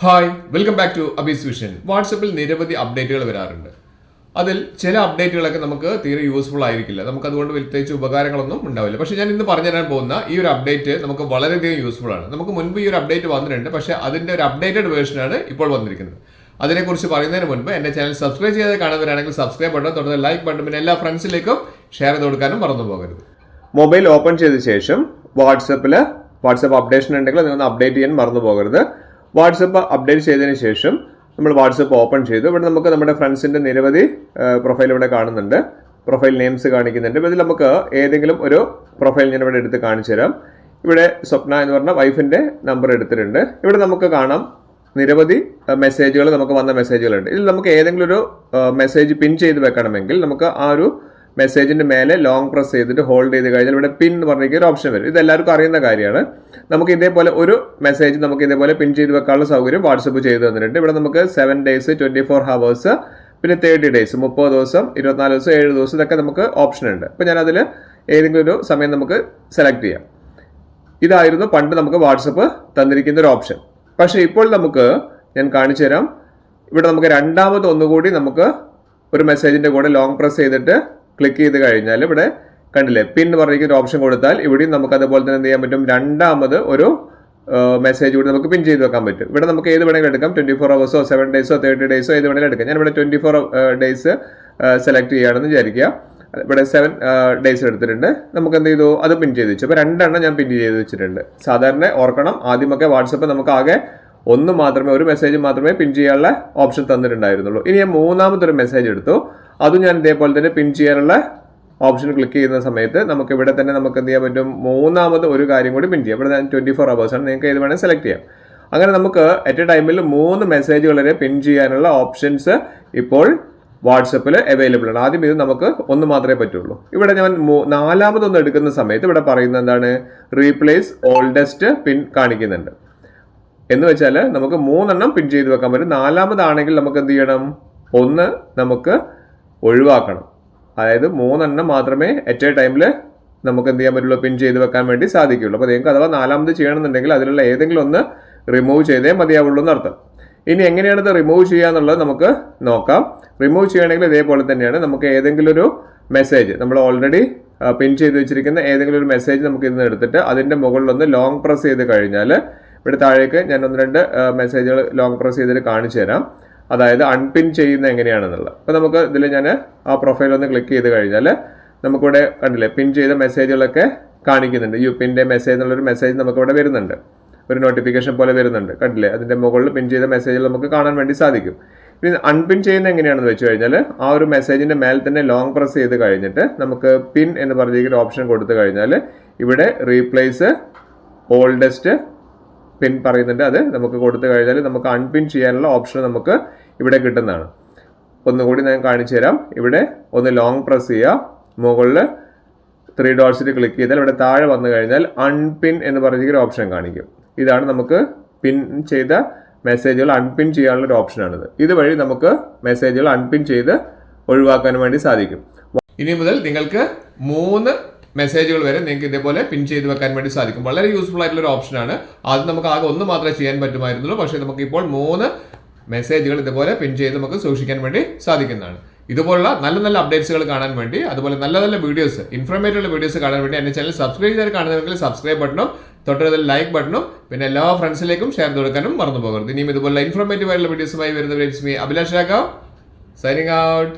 Hi welcome back to Abees vision. വാട്സപ്പിൽ നിരവധി അപ്ഡേറ്റുകൾ വരാറുണ്ട്. അതിൽ ചില അപ്ഡേറ്റുകളൊക്കെ നമുക്ക് തീരെ യൂസ്ഫുൾ ആയിരിക്കില്ല, നമുക്ക് അതുകൊണ്ട് പ്രത്യേകിച്ച് ഉപകാരങ്ങളൊന്നും ഉണ്ടാവില്ല. പക്ഷേ ഞാൻ ഇന്ന് പറഞ്ഞു തരാൻ പോകുന്ന ഈ ഒരു അപ്ഡേറ്റ് നമുക്ക് വളരെയധികം യൂസ്ഫുൾ ആണ്. നമുക്ക് മുൻപ് ഈ ഒരു അപ്ഡേറ്റ് വന്നിട്ടുണ്ട്, പക്ഷേ അതിൻ്റെ ഒരു അപ്ഡേറ്റഡ് വേർഷനാണ് ഇപ്പോൾ വന്നിരിക്കുന്നത്. അതിനെക്കുറിച്ച് പറയുന്നതിന് മുൻപ് എൻ്റെ ചാനൽ സബ്സ്ക്രൈബ് ചെയ്യാതെ കാണുന്നവരാണെങ്കിൽ സബ്സ്ക്രൈബ് ബട്ടൺ, തുടർന്ന് ലൈക്ക് ബട്ടൺ, പിന്നെ എല്ലാ ഫ്രണ്ട്സിലേക്കും ഷെയർ ചെയ്ത് കൊടുക്കാനും മറന്നു പോകരുത്. മൊബൈൽ ഓപ്പൺ ചെയ്ത ശേഷം വാട്സപ്പ് അപ്ഡേഷൻ ഉണ്ടെങ്കിൽ അതൊന്ന് അപ്ഡേറ്റ് ചെയ്യാൻ മറന്നു പോകരുത്. വാട്സപ്പ് അപ്ഡേറ്റ് ചെയ്തതിന് ശേഷം നമ്മൾ വാട്സപ്പ് ഓപ്പൺ ചെയ്തു. ഇവിടെ നമുക്ക് നമ്മുടെ ഫ്രണ്ട്സിൻ്റെ നിരവധി പ്രൊഫൈൽ ഇവിടെ കാണുന്നുണ്ട്, പ്രൊഫൈൽ നെയിംസ് കാണിക്കുന്നുണ്ട്. ഇതിൽ നമുക്ക് ഏതെങ്കിലും ഒരു പ്രൊഫൈൽ ഞാൻ ഇവിടെ എടുത്ത് കാണിച്ചു തരാം. ഇവിടെ സ്വപ്ന എന്ന് പറഞ്ഞ വൈഫിൻ്റെ നമ്പർ എടുത്തിട്ടുണ്ട്. ഇവിടെ നമുക്ക് കാണാം നിരവധി മെസ്സേജുകൾ, നമുക്ക് വന്ന മെസ്സേജുകളുണ്ട്. ഇതിൽ നമുക്ക് ഏതെങ്കിലും ഒരു മെസ്സേജ് പിൻ ചെയ്ത് വെക്കണമെങ്കിൽ നമുക്ക് ആ ഒരു മെസ്സേജിന്റെ മേലെ ലോങ് പ്രസ് ചെയ്തിട്ട് ഹോൾഡ് ചെയ്ത് കഴിഞ്ഞാൽ ഇവിടെ പിൻ എന്ന് പറഞ്ഞിരിക്കുന്ന ഒരു ഓപ്ഷൻ വരും. ഇത് എല്ലാവർക്കും അറിയുന്ന കാര്യമാണ്. നമുക്ക് ഇതേപോലെ ഒരു മെസ്സേജ് നമുക്ക് ഇതേപോലെ പിൻ ചെയ്ത് വെക്കാനുള്ള സൗകര്യം വാട്സപ്പ് ചെയ്തു തന്നിട്ടുണ്ട്. ഇവിടെ നമുക്ക് 7 days, 24 hours, പിന്നെ 30 days, 30 ദിവസം, 24 ദിവസം, 7 ദിവസം, ഇതൊക്കെ നമുക്ക് ഓപ്ഷൻ ഉണ്ട്. അപ്പോൾ ഞാൻ അതിൽ ഏതെങ്കിലും ഒരു സമയം നമുക്ക് സെലക്ട് ചെയ്യാം. ഇതായിരുന്നു പണ്ട് നമുക്ക് വാട്സപ്പ് തന്നിരിക്കുന്ന ഒരു ഓപ്ഷൻ. പക്ഷേ ഇപ്പോൾ ഞാൻ കാണിച്ചു തരാം. ഇവിടെ നമുക്ക് രണ്ടാമത് ഒന്നുകൂടി നമുക്ക് ഒരു മെസ്സേജിന്റെ കൂടെ ലോങ് പ്രസ് ചെയ്തിട്ട് ക്ലിക്ക് ചെയ്ത് കഴിഞ്ഞാൽ ഇവിടെ കണ്ടില്ലേ പിൻ എന്ന് പറഞ്ഞിരിക്കുന്ന ഒരു ഓപ്ഷൻ കൊടുത്താൽ ഇവിടെയും നമുക്ക് അതുപോലെ തന്നെ എന്ത് ചെയ്യാൻ പറ്റും, രണ്ടാമത് ഒരു മെസ്സേജ് കൂടി നമുക്ക് പിൻ ചെയ്ത് വെക്കാൻ പറ്റും. ഇവിടെ നമുക്ക് ഏത് വേണമെങ്കിലും എടുക്കാം, 24 hours, 7 days, 30 days, ഏത് വേണമെങ്കിലും എടുക്കാം. ഞാൻ ഇവിടെ 24 days സെലക്ട് ചെയ്യുകയാണെന്ന് വിചാരിക്കുക. ഇവിടെ 7 days എടുത്തിട്ടുണ്ട്. നമുക്ക് എന്ത് ചെയ്തു, അത് പിൻ ചെയ്ത് വെച്ചു. അപ്പോൾ 2 എണ്ണം ഞാൻ പിൻ ചെയ്ത് വെച്ചിട്ടുണ്ട്. സാധാരണ ഓർക്കണം, ആദ്യമൊക്കെ വാട്സപ്പ് നമുക്ക് ആകെ ഒരു മെസ്സേജ് മാത്രമേ പിൻ ചെയ്യാനുള്ള ഓപ്ഷൻ തന്നിട്ടുണ്ടായിരുന്നുള്ളൂ. ഇനി ഞാൻ മൂന്നാമതൊരു മെസ്സേജ് എടുത്തു, അതും ഞാൻ ഇതേപോലെ തന്നെ പിൻ ചെയ്യാനുള്ള ഓപ്ഷൻ ക്ലിക്ക് ചെയ്യുന്ന സമയത്ത് നമുക്ക് ഇവിടെ തന്നെ നമുക്ക് എന്ത് ചെയ്യാൻ പറ്റും, മൂന്നാമത് ഒരു കാര്യം കൂടി പിൻ ചെയ്യാം. ഇവിടെ ഞാൻ 24 hours ആണ്, നിങ്ങൾക്ക് ഏത് വേണമെങ്കിൽ സെലക്ട് ചെയ്യാം. അങ്ങനെ നമുക്ക് അറ്റ് എ ടൈമിൽ 3 മെസ്സേജുകൾ വരെ പിൻ ചെയ്യാനുള്ള ഓപ്ഷൻസ് ഇപ്പോൾ വാട്സപ്പിൽ അവൈലബിൾ ആണ്. ആദ്യം ഇത് നമുക്ക് ഒന്ന് മാത്രമേ പറ്റുള്ളൂ. ഇവിടെ ഞാൻ നാലാമതൊന്ന് എടുക്കുന്ന സമയത്ത് ഇവിടെ പറയുന്നത് എന്താണ്, റീപ്ലേസ് ഓൾഡസ്റ്റ് പിൻ കാണിക്കുന്നുണ്ട്. എന്ന് വെച്ചാൽ നമുക്ക് 3 എണ്ണം പിൻ ചെയ്ത് വെക്കാൻ പറ്റും. നാലാമതാണെങ്കിൽ നമുക്ക് എന്ത് ചെയ്യണം, ഒന്ന് നമുക്ക് ഒഴിവാക്കണം. അതായത് 3 എണ്ണം മാത്രമേ അറ്റ് എ ടൈമിൽ നമുക്ക് എന്ത് ചെയ്യാൻ പറ്റുള്ളൂ, പിൻ ചെയ്ത് വെക്കാൻ വേണ്ടി സാധിക്കുള്ളൂ. അപ്പോൾ നിങ്ങൾക്ക് അഥവാ നാലാമത് ചെയ്യണമെന്നുണ്ടെങ്കിൽ അതിലുള്ള ഏതെങ്കിലും ഒന്ന് റിമൂവ് ചെയ്തേ മതിയാവുള്ളൂ എന്നർത്ഥം. ഇനി എങ്ങനെയാണ് ഇത് റിമൂവ് ചെയ്യുക എന്നുള്ളത് നമുക്ക് നോക്കാം. റിമൂവ് ചെയ്യണമെങ്കിൽ ഇതേപോലെ തന്നെയാണ്. നമുക്ക് ഏതെങ്കിലും ഒരു മെസ്സേജ് നമ്മൾ ഓൾറെഡി പിൻ ചെയ്ത് വെച്ചിരിക്കുന്ന ഏതെങ്കിലും ഒരു മെസ്സേജ് നമുക്ക് ഇന്ന് എടുത്തിട്ട് അതിൻ്റെ മുകളിലൊന്ന് ലോങ് പ്രസ് ചെയ്ത് കഴിഞ്ഞാൽ ഇവിടെ താഴേക്ക് ഞാൻ 1-2 മെസ്സേജുകൾ ലോങ് പ്രസ് ചെയ്തിട്ട് കാണിച്ചു തരാം. അതായത് അൺപിൻ ചെയ്യുന്ന എങ്ങനെയാണെന്നുള്ളത്. അപ്പോൾ നമുക്ക് ഇതിൽ ഞാൻ ആ പ്രൊഫൈൽ ഒന്ന് ക്ലിക്ക് ചെയ്ത് കഴിഞ്ഞാൽ നമുക്കിവിടെ കണ്ടില്ലേ പിൻ ചെയ്ത മെസ്സേജുകളൊക്കെ കാണിക്കുന്നുണ്ട്. യുപിൻ്റെ മെസ്സേജ് എന്നുള്ളൊരു മെസ്സേജ് നമുക്കിവിടെ വരുന്നുണ്ട്, ഒരു നോട്ടിഫിക്കേഷൻ പോലെ വരുന്നുണ്ട്. കണ്ടില്ലേ, അതിൻ്റെ മുകളിൽ പിൻ ചെയ്ത മെസ്സേജുകൾ നമുക്ക് കാണാൻ വേണ്ടി സാധിക്കും. ഇനി അൺപിൻ ചെയ്യുന്ന എങ്ങനെയാണെന്ന് വെച്ച് കഴിഞ്ഞാൽ ആ ഒരു മെസ്സേജിൻ്റെ മേൽ തന്നെ ലോങ് പ്രസ് ചെയ്ത് കഴിഞ്ഞിട്ട് നമുക്ക് പിൻ എന്ന് പറഞ്ഞിരിക്കുന്ന ഓപ്ഷൻ കൊടുത്തു കഴിഞ്ഞാൽ ഇവിടെ റീപ്ലേസ് ഓൾഡസ്റ്റ് പിൻ പറയുന്നുണ്ട്. അത് നമുക്ക് കൊടുത്തു കഴിഞ്ഞാൽ നമുക്ക് അൺപിൻ ചെയ്യാനുള്ള ഓപ്ഷൻ നമുക്ക് ഇവിടെ കിട്ടുന്നതാണ്. ഒന്നുകൂടി ഞാൻ കാണിച്ചു തരാം. ഇവിടെ ഒന്ന് ലോങ് പ്രസ് ചെയ്യുക, മുകളിൽ 3 dots ക്ലിക്ക് ചെയ്താൽ ഇവിടെ താഴെ വന്നു കഴിഞ്ഞാൽ അൺപിൻ എന്ന് പറഞ്ഞിരിക്കുന്ന ഓപ്ഷൻ കാണിക്കും. ഇതാണ് നമുക്ക് പിൻ ചെയ്ത മെസ്സേജുകൾ അൺപിൻ ചെയ്യാനുള്ള ഒരു ഓപ്ഷനാണിത്. ഇതുവഴി നമുക്ക് മെസ്സേജുകൾ അൺപിൻ ചെയ്ത് ഒഴിവാക്കാൻ വേണ്ടി സാധിക്കും. ഇനി മുതൽ നിങ്ങൾക്ക് 3 മെസ്സേജുകൾ വരെ നിങ്ങൾക്ക് ഇതേപോലെ പിൻ ചെയ്ത് വെക്കാൻ വേണ്ടി സാധിക്കും. വളരെ യൂസ്ഫുൾ ആയിട്ടുള്ള ഒരു ഓപ്ഷനാണ്. അത് നമുക്ക് ആകെ ഒന്ന് മാത്രമേ ചെയ്യാൻ പറ്റുമായിരുന്നുള്ളൂ. പക്ഷേ നമുക്ക് ഇപ്പോൾ 3 മെസ്സേജുകൾ ഇതുപോലെ പിൻ ചെയ്ത് നമുക്ക് സൂക്ഷിക്കാൻ വേണ്ടി സാധിക്കുന്നതാണ്. ഇതുപോലുള്ള നല്ല നല്ല അപ്ഡേറ്റ്സുകൾ കാണാൻ വേണ്ടി, അതുപോലെ നല്ല നല്ല വീഡിയോസ്, ഇൻഫോർമേറ്റീവ് വീഡിയോസ് കാണാൻ വേണ്ടി എൻ്റെ ചാനൽ സബ്സ്ക്രൈബ് ചെയ്ത് കാണുന്നവർക്ക് സബ്സ്ക്രൈബ് ബട്ടണും തൊട്ടടുത്ത ലൈക്ക് ബട്ടണും പിന്നെ എല്ലാ ഫ്രണ്ട്സിലേക്കും ഷെയർ ചെയ്ത് കൊടുക്കാനും മറന്നു പോകരുത്. ഇനിയും ഇതുപോലുള്ള ഇൻഫോർമേറ്റീവ് ആയിട്ടുള്ള വീഡിയോസുമായി വരുന്ന അഭിലാഷ് രാഘവ്, സൈനിങ് ഔട്ട്.